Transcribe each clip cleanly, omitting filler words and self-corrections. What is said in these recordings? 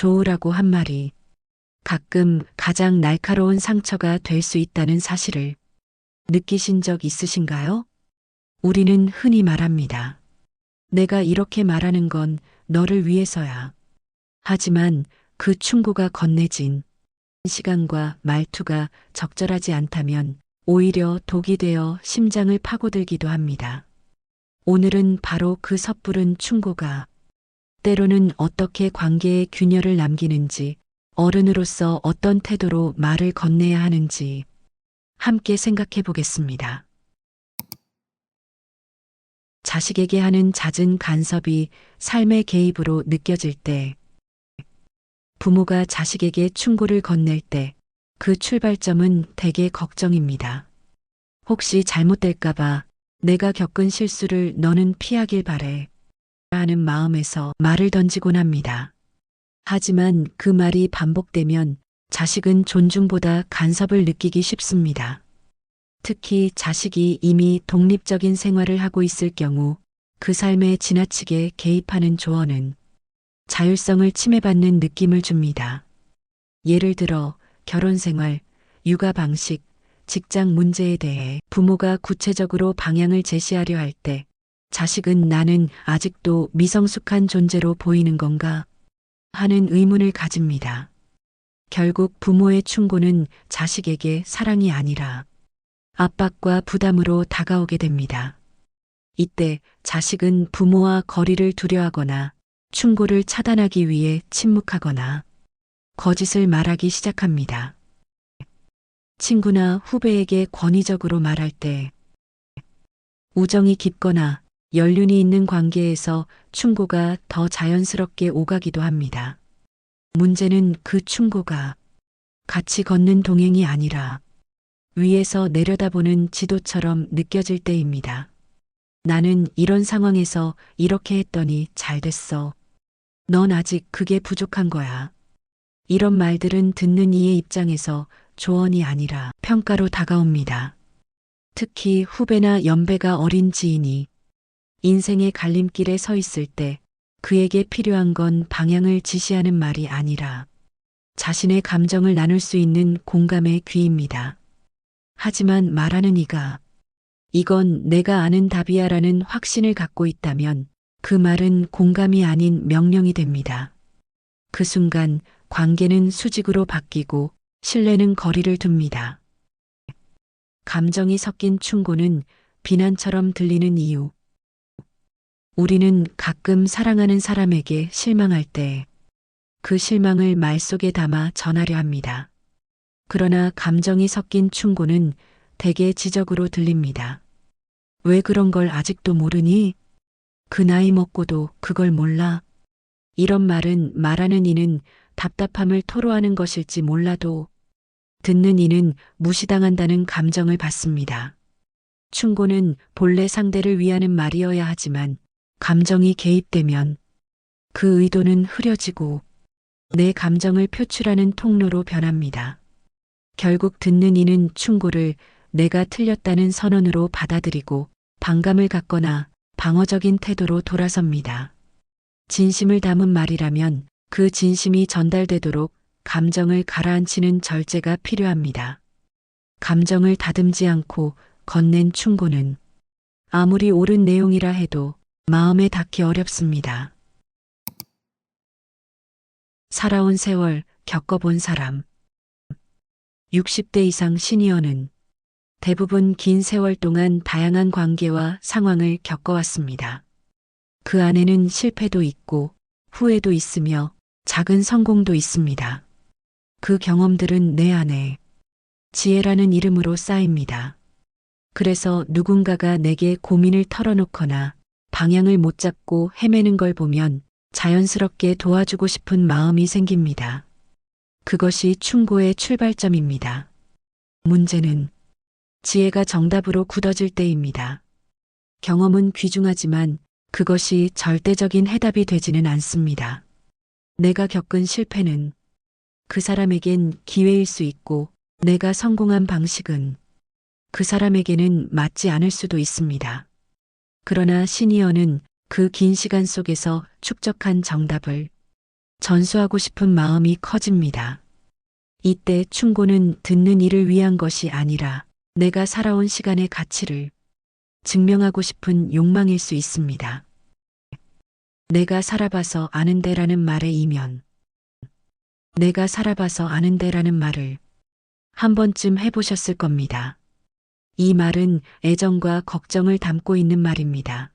좋으라고 한 말이 가끔 가장 날카로운 상처가 될 수 있다는 사실을 느끼신 적 있으신가요? 우리는 흔히 말합니다. 내가 이렇게 말하는 건 너를 위해서야. 하지만 그 충고가 건네진 시간과 말투가 적절하지 않다면 오히려 독이 되어 심장을 파고들기도 합니다. 오늘은 바로 그 섣부른 충고가 때로는 어떻게 관계에 균열을 남기는지, 어른으로서 어떤 태도로 말을 건네야 하는지 함께 생각해 보겠습니다. 자식에게 하는 잦은 간섭이 삶의 개입으로 느껴질 때, 부모가 자식에게 충고를 건넬 때 그 출발점은 대개 걱정입니다. 혹시 잘못될까봐 내가 겪은 실수를 너는 피하길 바래 하는 마음에서 말을 던지곤 합니다. 하지만 그 말이 반복되면 자식은 존중보다 간섭을 느끼기 쉽습니다. 특히 자식이 이미 독립적인 생활을 하고 있을 경우 그 삶에 지나치게 개입하는 조언은 자율성을 침해받는 느낌을 줍니다. 예를 들어 결혼 생활, 육아 방식, 직장 문제에 대해 부모가 구체적으로 방향을 제시하려 할 때 자식은 나는 아직도 미성숙한 존재로 보이는 건가 하는 의문을 가집니다. 결국 부모의 충고는 자식에게 사랑이 아니라 압박과 부담으로 다가오게 됩니다. 이때 자식은 부모와 거리를 두려하거나 충고를 차단하기 위해 침묵하거나 거짓을 말하기 시작합니다. 친구나 후배에게 권위적으로 말할 때 우정이 깊거나 연륜이 있는 관계에서 충고가 더 자연스럽게 오가기도 합니다. 문제는 그 충고가 같이 걷는 동행이 아니라 위에서 내려다보는 지도처럼 느껴질 때입니다. 나는 이런 상황에서 이렇게 했더니 잘 됐어. 넌 아직 그게 부족한 거야. 이런 말들은 듣는 이의 입장에서 조언이 아니라 평가로 다가옵니다. 특히 후배나 연배가 어린 지인이 인생의 갈림길에 서 있을 때 그에게 필요한 건 방향을 지시하는 말이 아니라 자신의 감정을 나눌 수 있는 공감의 귀입니다. 하지만 말하는 이가 이건 내가 아는 답이야라는 확신을 갖고 있다면 그 말은 공감이 아닌 명령이 됩니다. 그 순간 관계는 수직으로 바뀌고 신뢰는 거리를 둡니다. 감정이 섞인 충고는 비난처럼 들리는 이유. 우리는 가끔 사랑하는 사람에게 실망할 때 그 실망을 말 속에 담아 전하려 합니다. 그러나 감정이 섞인 충고는 대개 지적으로 들립니다. 왜 그런 걸 아직도 모르니? 그 나이 먹고도 그걸 몰라? 이런 말은 말하는 이는 답답함을 토로하는 것일지 몰라도 듣는 이는 무시당한다는 감정을 받습니다. 충고는 본래 상대를 위하는 말이어야 하지만 감정이 개입되면 그 의도는 흐려지고 내 감정을 표출하는 통로로 변합니다. 결국 듣는 이는 충고를 내가 틀렸다는 선언으로 받아들이고 반감을 갖거나 방어적인 태도로 돌아섭니다. 진심을 담은 말이라면 그 진심이 전달되도록 감정을 가라앉히는 절제가 필요합니다. 감정을 다듬지 않고 건넨 충고는 아무리 옳은 내용이라 해도 마음에 닿기 어렵습니다. 살아온 세월, 겪어본 사람. 60대 이상 시니어는 대부분 긴 세월 동안 다양한 관계와 상황을 겪어왔습니다. 그 안에는 실패도 있고 후회도 있으며 작은 성공도 있습니다. 그 경험들은 내 안에 지혜라는 이름으로 쌓입니다. 그래서 누군가가 내게 고민을 털어놓거나 방향을 못 잡고 헤매는 걸 보면 자연스럽게 도와주고 싶은 마음이 생깁니다. 그것이 충고의 출발점입니다. 문제는 지혜가 정답으로 굳어질 때입니다. 경험은 귀중하지만 그것이 절대적인 해답이 되지는 않습니다. 내가 겪은 실패는 그 사람에겐 기회일 수 있고 내가 성공한 방식은 그 사람에게는 맞지 않을 수도 있습니다. 그러나 시니어는 그 긴 시간 속에서 축적한 정답을 전수하고 싶은 마음이 커집니다. 이때 충고는 듣는 이를 위한 것이 아니라 내가 살아온 시간의 가치를 증명하고 싶은 욕망일 수 있습니다. 내가 살아봐서 아는데라는 말의 이면. 내가 살아봐서 아는데라는 말을 한 번쯤 해보셨을 겁니다. 이 말은 애정과 걱정을 담고 있는 말입니다.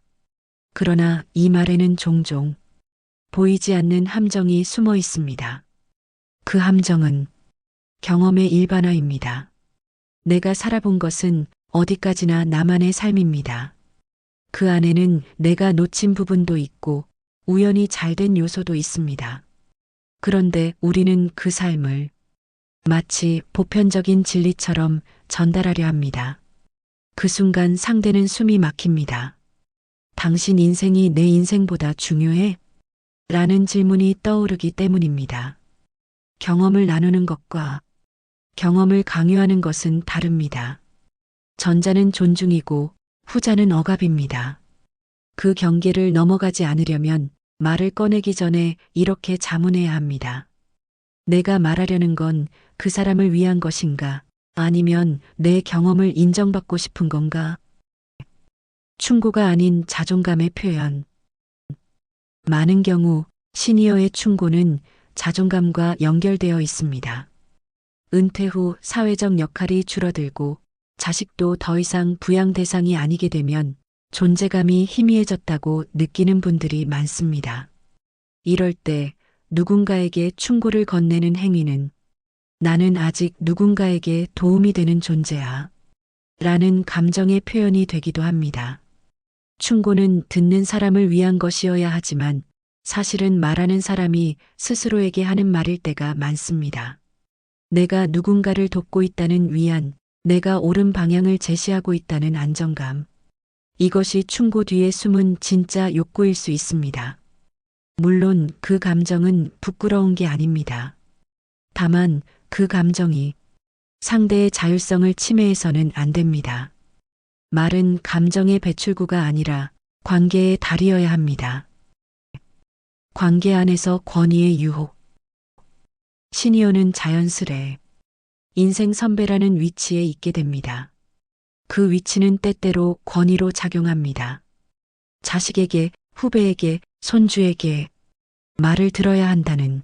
그러나 이 말에는 종종 보이지 않는 함정이 숨어 있습니다. 그 함정은 경험의 일반화입니다. 내가 살아본 것은 어디까지나 나만의 삶입니다. 그 안에는 내가 놓친 부분도 있고 우연히 잘된 요소도 있습니다. 그런데 우리는 그 삶을 마치 보편적인 진리처럼 전달하려 합니다. 그 순간 상대는 숨이 막힙니다. 당신 인생이 내 인생보다 중요해? 라는 질문이 떠오르기 때문입니다. 경험을 나누는 것과 경험을 강요하는 것은 다릅니다. 전자는 존중이고 후자는 억압입니다. 그 경계를 넘어가지 않으려면 말을 꺼내기 전에 이렇게 자문해야 합니다. 내가 말하려는 건 그 사람을 위한 것인가? 아니면 내 경험을 인정받고 싶은 건가? 충고가 아닌 자존감의 표현. 많은 경우 시니어의 충고는 자존감과 연결되어 있습니다. 은퇴 후 사회적 역할이 줄어들고 자식도 더 이상 부양 대상이 아니게 되면 존재감이 희미해졌다고 느끼는 분들이 많습니다. 이럴 때 누군가에게 충고를 건네는 행위는 나는 아직 누군가에게 도움이 되는 존재야 라는 감정의 표현이 되기도 합니다. 충고는 듣는 사람을 위한 것이어야 하지만 사실은 말하는 사람이 스스로에게 하는 말일 때가 많습니다. 내가 누군가를 돕고 있다는 위안, 내가 옳은 방향을 제시하고 있다는 안정감. 이것이 충고 뒤에 숨은 진짜 욕구일 수 있습니다. 물론 그 감정은 부끄러운 게 아닙니다. 다만 그 감정이 상대의 자율성을 침해해서는 안 됩니다. 말은 감정의 배출구가 아니라 관계의 달이어야 합니다. 관계 안에서 권위의 유혹. 시니어는 자연스레 인생 선배라는 위치에 있게 됩니다. 그 위치는 때때로 권위로 작용합니다. 자식에게, 후배에게, 손주에게 말을 들어야 한다는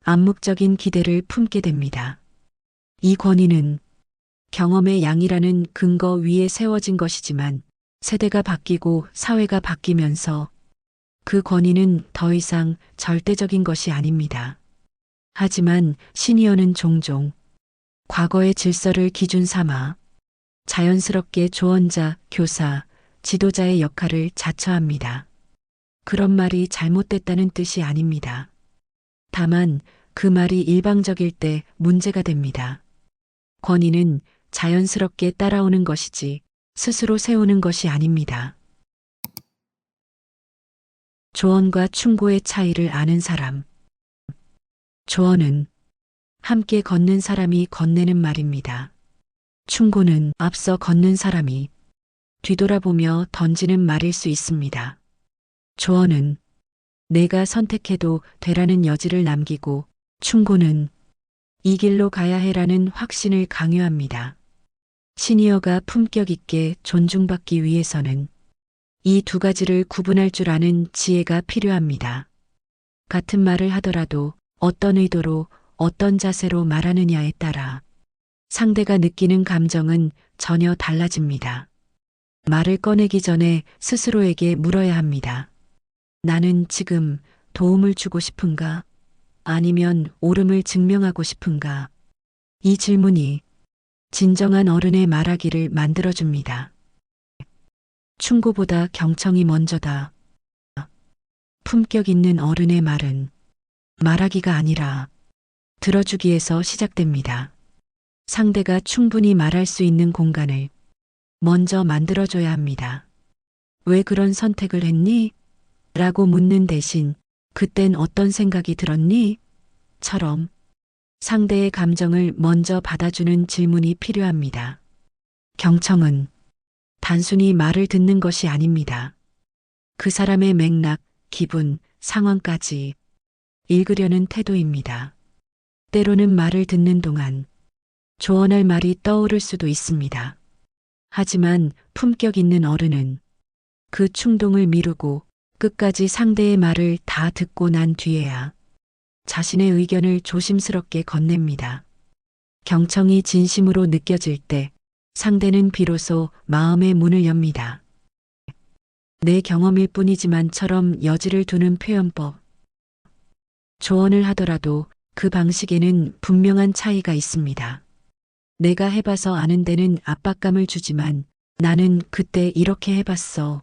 암묵적인 기대를 품게 됩니다. 이 권위는 경험의 양이라는 근거 위에 세워진 것이지만 세대가 바뀌고 사회가 바뀌면서 그 권위는 더 이상 절대적인 것이 아닙니다. 하지만 시니어는 종종 과거의 질서를 기준 삼아 자연스럽게 조언자, 교사, 지도자의 역할을 자처합니다. 그런 말이 잘못됐다는 뜻이 아닙니다. 다만 그 말이 일방적일 때 문제가 됩니다. 권위는 자연스럽게 따라오는 것이지 스스로 세우는 것이 아닙니다. 조언과 충고의 차이를 아는 사람. 조언은 함께 걷는 사람이 건네는 말입니다. 충고는 앞서 걷는 사람이 뒤돌아보며 던지는 말일 수 있습니다. 조언은 내가 선택해도 되라는 여지를 남기고 충고는 이 길로 가야 해라는 확신을 강요합니다. 시니어가 품격 있게 존중받기 위해서는 이 두 가지를 구분할 줄 아는 지혜가 필요합니다. 같은 말을 하더라도 어떤 의도로 어떤 자세로 말하느냐에 따라 상대가 느끼는 감정은 전혀 달라집니다. 말을 꺼내기 전에 스스로에게 물어야 합니다. 나는 지금 도움을 주고 싶은가? 아니면 옳음을 증명하고 싶은가? 이 질문이 진정한 어른의 말하기를 만들어줍니다. 충고보다 경청이 먼저다. 품격 있는 어른의 말은 말하기가 아니라 들어주기에서 시작됩니다. 상대가 충분히 말할 수 있는 공간을 먼저 만들어줘야 합니다. 왜 그런 선택을 했니? 라고 묻는 대신 그땐 어떤 생각이 들었니? 처럼 상대의 감정을 먼저 받아주는 질문이 필요합니다. 경청은 단순히 말을 듣는 것이 아닙니다. 그 사람의 맥락, 기분, 상황까지 읽으려는 태도입니다. 때로는 말을 듣는 동안 조언할 말이 떠오를 수도 있습니다. 하지만 품격 있는 어른은 그 충동을 미루고 끝까지 상대의 말을 다 듣고 난 뒤에야 자신의 의견을 조심스럽게 건넵니다. 경청이 진심으로 느껴질 때 상대는 비로소 마음의 문을 엽니다. 내 경험일 뿐이지만처럼 여지를 두는 표현법. 조언을 하더라도 그 방식에는 분명한 차이가 있습니다. 내가 해봐서 아는 데는 압박감을 주지만 나는 그때 이렇게 해봤어.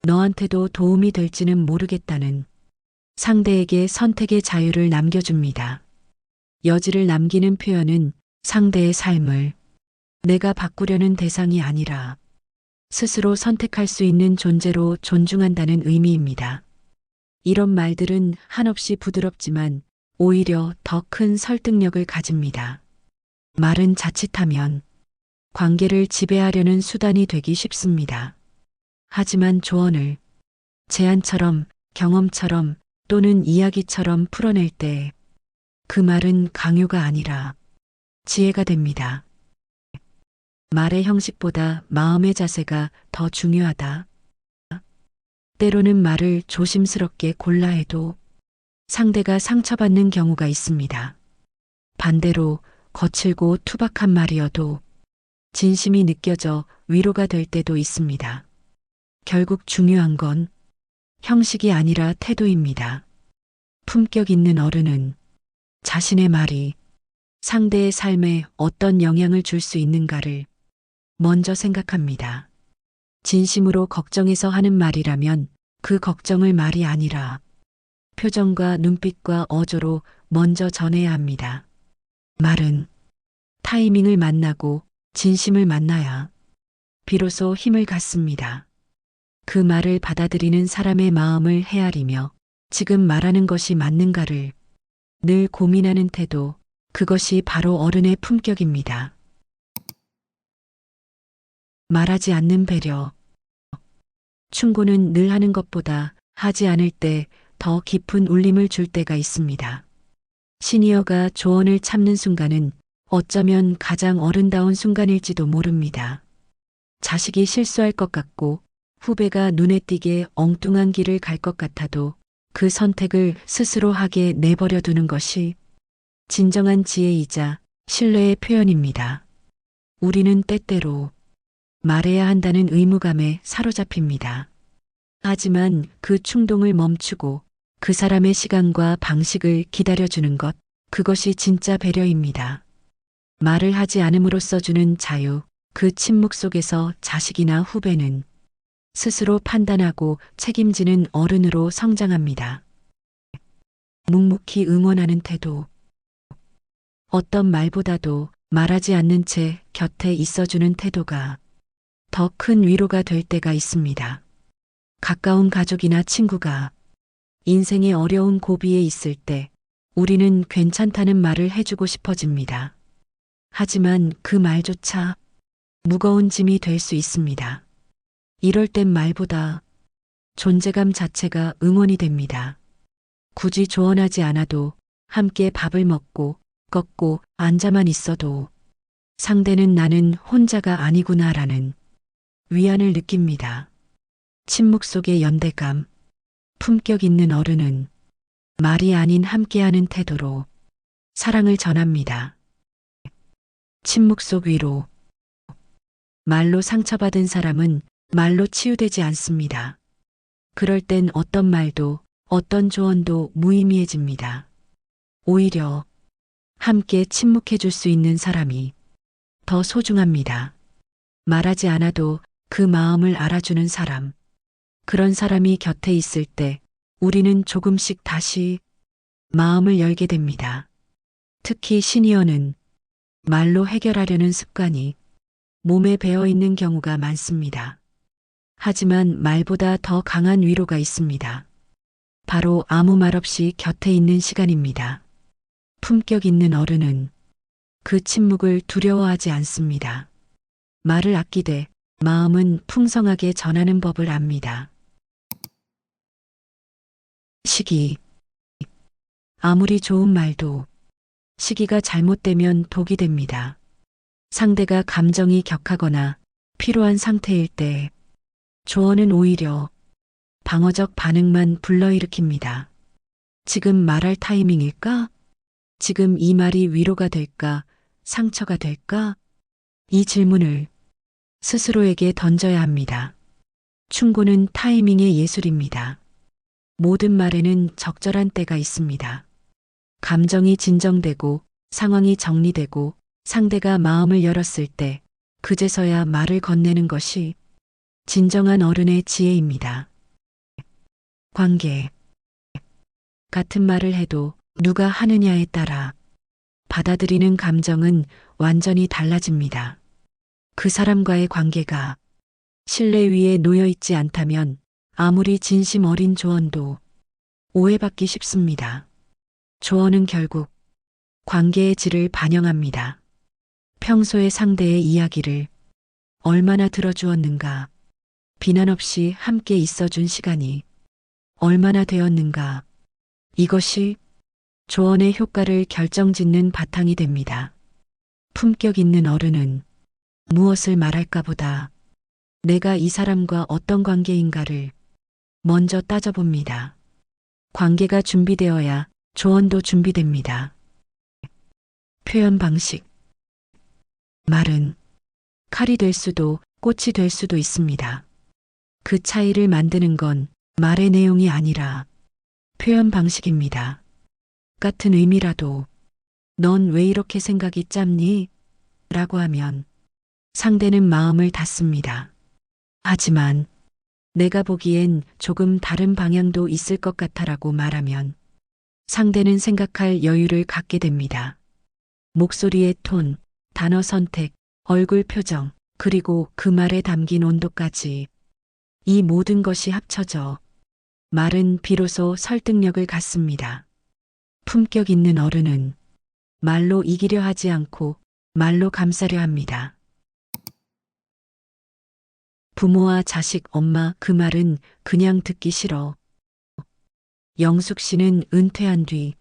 너한테도 도움이 될지는 모르겠다는 상대에게 선택의 자유를 남겨줍니다. 여지를 남기는 표현은 상대의 삶을 내가 바꾸려는 대상이 아니라 스스로 선택할 수 있는 존재로 존중한다는 의미입니다. 이런 말들은 한없이 부드럽지만 오히려 더 큰 설득력을 가집니다. 말은 자칫하면 관계를 지배하려는 수단이 되기 쉽습니다. 하지만 조언을 제안처럼 경험처럼 또는 이야기처럼 풀어낼 때 그 말은 강요가 아니라 지혜가 됩니다. 말의 형식보다 마음의 자세가 더 중요하다. 때로는 말을 조심스럽게 골라 해도 상대가 상처받는 경우가 있습니다. 반대로 거칠고 투박한 말이어도 진심이 느껴져 위로가 될 때도 있습니다. 결국 중요한 건 형식이 아니라 태도입니다. 품격 있는 어른은 자신의 말이 상대의 삶에 어떤 영향을 줄 수 있는가를 먼저 생각합니다. 진심으로 걱정해서 하는 말이라면 그 걱정을 말이 아니라 표정과 눈빛과 어조로 먼저 전해야 합니다. 말은 타이밍을 만나고 진심을 만나야 비로소 힘을 갖습니다. 그 말을 받아들이는 사람의 마음을 헤아리며 지금 말하는 것이 맞는가를 늘 고민하는 태도, 그것이 바로 어른의 품격입니다. 말하지 않는 배려. 충고는 늘 하는 것보다 하지 않을 때 더 깊은 울림을 줄 때가 있습니다. 시니어가 조언을 참는 순간은 어쩌면 가장 어른다운 순간일지도 모릅니다. 자식이 실수할 것 같고 후배가 눈에 띄게 엉뚱한 길을 갈 것 같아도 그 선택을 스스로 하게 내버려 두는 것이 진정한 지혜이자 신뢰의 표현입니다. 우리는 때때로 말해야 한다는 의무감에 사로잡힙니다. 하지만 그 충동을 멈추고 그 사람의 시간과 방식을 기다려주는 것, 그것이 진짜 배려입니다. 말을 하지 않음으로써 주는 자유, 그 침묵 속에서 자식이나 후배는 스스로 판단하고 책임지는 어른으로 성장합니다. 묵묵히 응원하는 태도. 어떤 말보다도 말하지 않는 채 곁에 있어주는 태도가 더 큰 위로가 될 때가 있습니다. 가까운 가족이나 친구가 인생의 어려운 고비에 있을 때 우리는 괜찮다는 말을 해주고 싶어집니다. 하지만 그 말조차 무거운 짐이 될 수 있습니다. 이럴 땐 말보다 존재감 자체가 응원이 됩니다. 굳이 조언하지 않아도 함께 밥을 먹고 걷고 앉아만 있어도 상대는 나는 혼자가 아니구나라는 위안을 느낍니다. 침묵 속의 연대감, 품격 있는 어른은 말이 아닌 함께하는 태도로 사랑을 전합니다. 침묵 속 위로. 말로 상처받은 사람은 말로 치유되지 않습니다. 그럴 땐 어떤 말도 어떤 조언도 무의미해집니다. 오히려 함께 침묵해 줄 수 있는 사람이 더 소중합니다. 말하지 않아도 그 마음을 알아주는 사람. 그런 사람이 곁에 있을 때 우리는 조금씩 다시 마음을 열게 됩니다. 특히 시니어는 말로 해결하려는 습관이 몸에 배어 있는 경우가 많습니다. 하지만 말보다 더 강한 위로가 있습니다. 바로 아무 말 없이 곁에 있는 시간입니다. 품격 있는 어른은 그 침묵을 두려워하지 않습니다. 말을 아끼되 마음은 풍성하게 전하는 법을 압니다. 시기. 아무리 좋은 말도 시기가 잘못되면 독이 됩니다. 상대가 감정이 격하거나 피로한 상태일 때 조언은 오히려 방어적 반응만 불러일으킵니다. 지금 말할 타이밍일까? 지금 이 말이 위로가 될까? 상처가 될까? 이 질문을 스스로에게 던져야 합니다. 충고는 타이밍의 예술입니다. 모든 말에는 적절한 때가 있습니다. 감정이 진정되고 상황이 정리되고 상대가 마음을 열었을 때 그제서야 말을 건네는 것이 진정한 어른의 지혜입니다. 관계. 같은 말을 해도 누가 하느냐에 따라 받아들이는 감정은 완전히 달라집니다. 그 사람과의 관계가 신뢰 위에 놓여 있지 않다면 아무리 진심 어린 조언도 오해받기 쉽습니다. 조언은 결국 관계의 질을 반영합니다. 평소에 상대의 이야기를 얼마나 들어주었는가, 비난 없이 함께 있어준 시간이 얼마나 되었는가, 이것이 조언의 효과를 결정짓는 바탕이 됩니다. 품격 있는 어른은 무엇을 말할까 보다 내가 이 사람과 어떤 관계인가를 먼저 따져봅니다. 관계가 준비되어야 조언도 준비됩니다. 표현 방식. 말은 칼이 될 수도 꽃이 될 수도 있습니다. 그 차이를 만드는 건 말의 내용이 아니라 표현 방식입니다. 같은 의미라도 넌 왜 이렇게 생각이 짧니? 라고 하면 상대는 마음을 닫습니다. 하지만 내가 보기엔 조금 다른 방향도 있을 것 같아라고 말하면 상대는 생각할 여유를 갖게 됩니다. 목소리의 톤, 단어 선택, 얼굴 표정, 그리고 그 말에 담긴 온도까지 이 모든 것이 합쳐져 말은 비로소 설득력을 갖습니다. 품격 있는 어른은 말로 이기려 하지 않고 말로 감싸려 합니다. 부모와 자식, 엄마, 그 말은 그냥 듣기 싫어. 영숙 씨는 은퇴한 뒤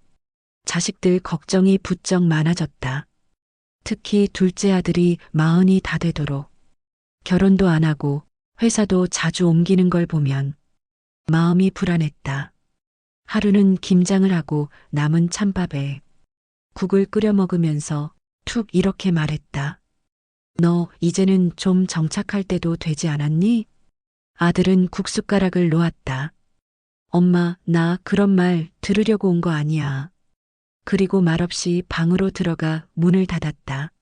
자식들 걱정이 부쩍 많아졌다. 특히 둘째 아들이 40이 다 되도록 결혼도 안 하고 회사도 자주 옮기는 걸 보면 마음이 불안했다. 하루는 김장을 하고 남은 찬밥에 국을 끓여 먹으면서 툭 이렇게 말했다. 너 이제는 좀 정착할 때도 되지 않았니? 아들은 국숟가락을 놓았다. 엄마, 나 그런 말 들으려고 온 거 아니야. 그리고 말없이 방으로 들어가 문을 닫았다.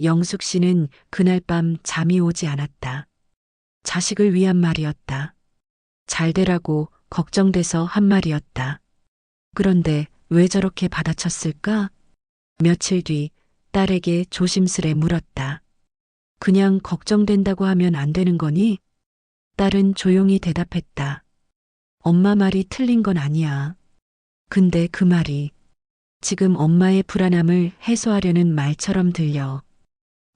영숙 씨는 그날 밤 잠이 오지 않았다. 자식을 위한 말이었다. 잘 되라고 걱정돼서 한 말이었다. 그런데 왜 저렇게 받아쳤을까? 며칠 뒤 딸에게 조심스레 물었다. 그냥 걱정된다고 하면 안 되는 거니? 딸은 조용히 대답했다. 엄마 말이 틀린 건 아니야. 근데 그 말이 지금 엄마의 불안함을 해소하려는 말처럼 들려.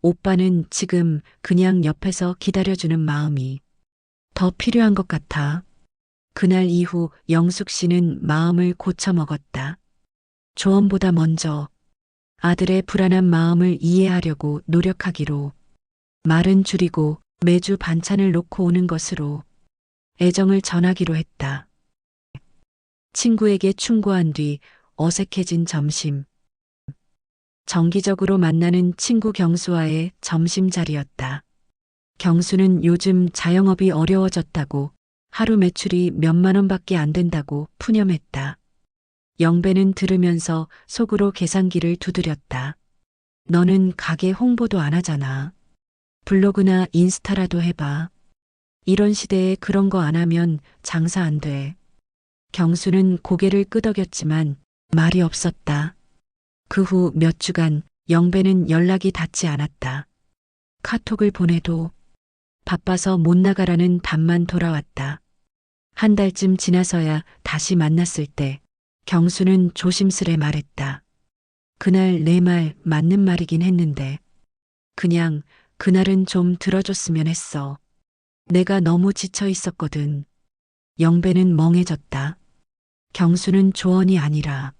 오빠는 지금 그냥 옆에서 기다려주는 마음이 더 필요한 것 같아. 그날 이후 영숙 씨는 마음을 고쳐 먹었다. 조언보다 먼저 아들의 불안한 마음을 이해하려고 노력하기로, 말은 줄이고 매주 반찬을 놓고 오는 것으로 애정을 전하기로 했다. 친구에게 충고한 뒤 어색해진 점심. 정기적으로 만나는 친구 경수와의 점심 자리였다. 경수는 요즘 자영업이 어려워졌다고, 하루 매출이 몇만 원밖에 안 된다고 푸념했다. 영배는 들으면서 속으로 계산기를 두드렸다. 너는 가게 홍보도 안 하잖아. 블로그나 인스타라도 해봐. 이런 시대에 그런 거 안 하면 장사 안 돼. 경수는 고개를 끄덕였지만 말이 없었다. 그 후 몇 주간 영배는 연락이 닿지 않았다. 카톡을 보내도 바빠서 못 나가라는 답만 돌아왔다. 한 달쯤 지나서야 다시 만났을 때 경수는 조심스레 말했다. 그날 내 말 맞는 말이긴 했는데 그냥 그날은 좀 들어줬으면 했어. 내가 너무 지쳐 있었거든. 영배는 멍해졌다. 경수는 조언이 아니라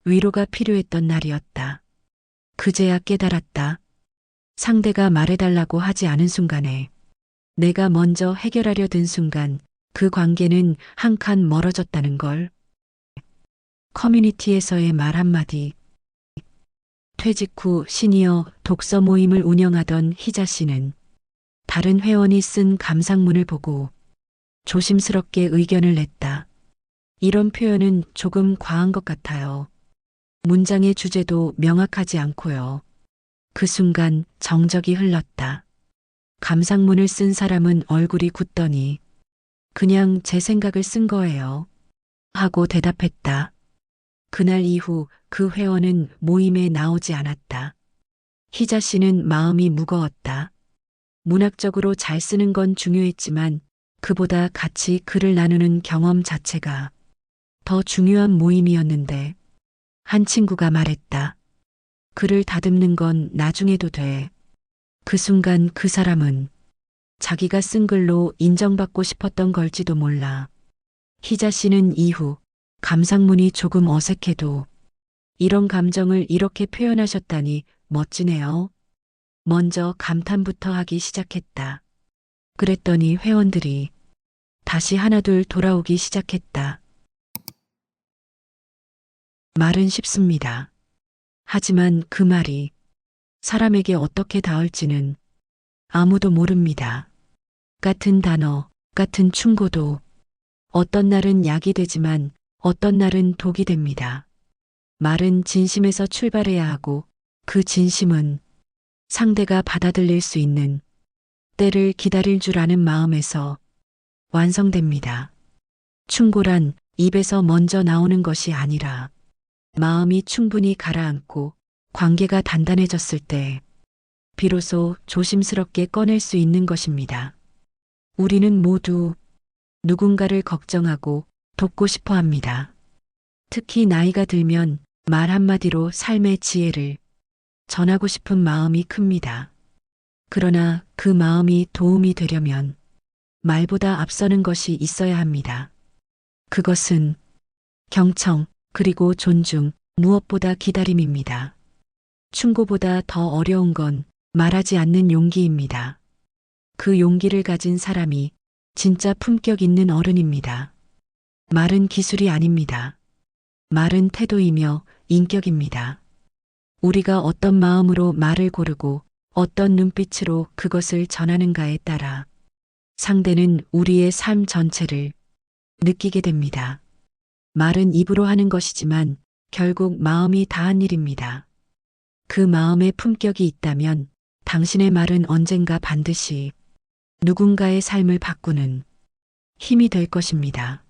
위로가 필요했던 날이었다. 그제야 깨달았다. 상대가 말해달라고 하지 않은 순간에 내가 먼저 해결하려 든 순간 그 관계는 한 칸 멀어졌다는 걸. 커뮤니티에서의 말 한마디. 퇴직 후 시니어 독서 모임을 운영하던 희자 씨는 다른 회원이 쓴 감상문을 보고 조심스럽게 의견을 냈다. 이런 표현은 조금 과한 것 같아요. 문장의 주제도 명확하지 않고요. 그 순간 정적이 흘렀다. 감상문을 쓴 사람은 얼굴이 굳더니 그냥 제 생각을 쓴 거예요. 하고 대답했다. 그날 이후 그 회원은 모임에 나오지 않았다. 희자 씨는 마음이 무거웠다. 문학적으로 잘 쓰는 건 중요했지만 그보다 같이 글을 나누는 경험 자체가 더 중요한 모임이었는데 한 친구가 말했다. 글을 다듬는 건 나중에도 돼. 그 순간 그 사람은 자기가 쓴 글로 인정받고 싶었던 걸지도 몰라. 희자 씨는 이후 감상문이 조금 어색해도 이런 감정을 이렇게 표현하셨다니 멋지네요. 먼저 감탄부터 하기 시작했다. 그랬더니 회원들이 다시 하나둘 돌아오기 시작했다. 말은 쉽습니다. 하지만 그 말이 사람에게 어떻게 닿을지는 아무도 모릅니다. 같은 단어, 같은 충고도 어떤 날은 약이 되지만 어떤 날은 독이 됩니다. 말은 진심에서 출발해야 하고 그 진심은 상대가 받아들일 수 있는 때를 기다릴 줄 아는 마음에서 완성됩니다. 충고란 입에서 먼저 나오는 것이 아니라 마음이 충분히 가라앉고 관계가 단단해졌을 때 비로소 조심스럽게 꺼낼 수 있는 것입니다. 우리는 모두 누군가를 걱정하고 돕고 싶어 합니다. 특히 나이가 들면 말 한마디로 삶의 지혜를 전하고 싶은 마음이 큽니다. 그러나 그 마음이 도움이 되려면 말보다 앞서는 것이 있어야 합니다. 그것은 경청, 그리고 존중, 무엇보다 기다림입니다. 충고보다 더 어려운 건 말하지 않는 용기입니다. 그 용기를 가진 사람이 진짜 품격 있는 어른입니다. 말은 기술이 아닙니다. 말은 태도이며 인격입니다. 우리가 어떤 마음으로 말을 고르고 어떤 눈빛으로 그것을 전하는가에 따라 상대는 우리의 삶 전체를 느끼게 됩니다. 말은 입으로 하는 것이지만 결국 마음이 다한 일입니다. 그 마음에 품격이 있다면 당신의 말은 언젠가 반드시 누군가의 삶을 바꾸는 힘이 될 것입니다.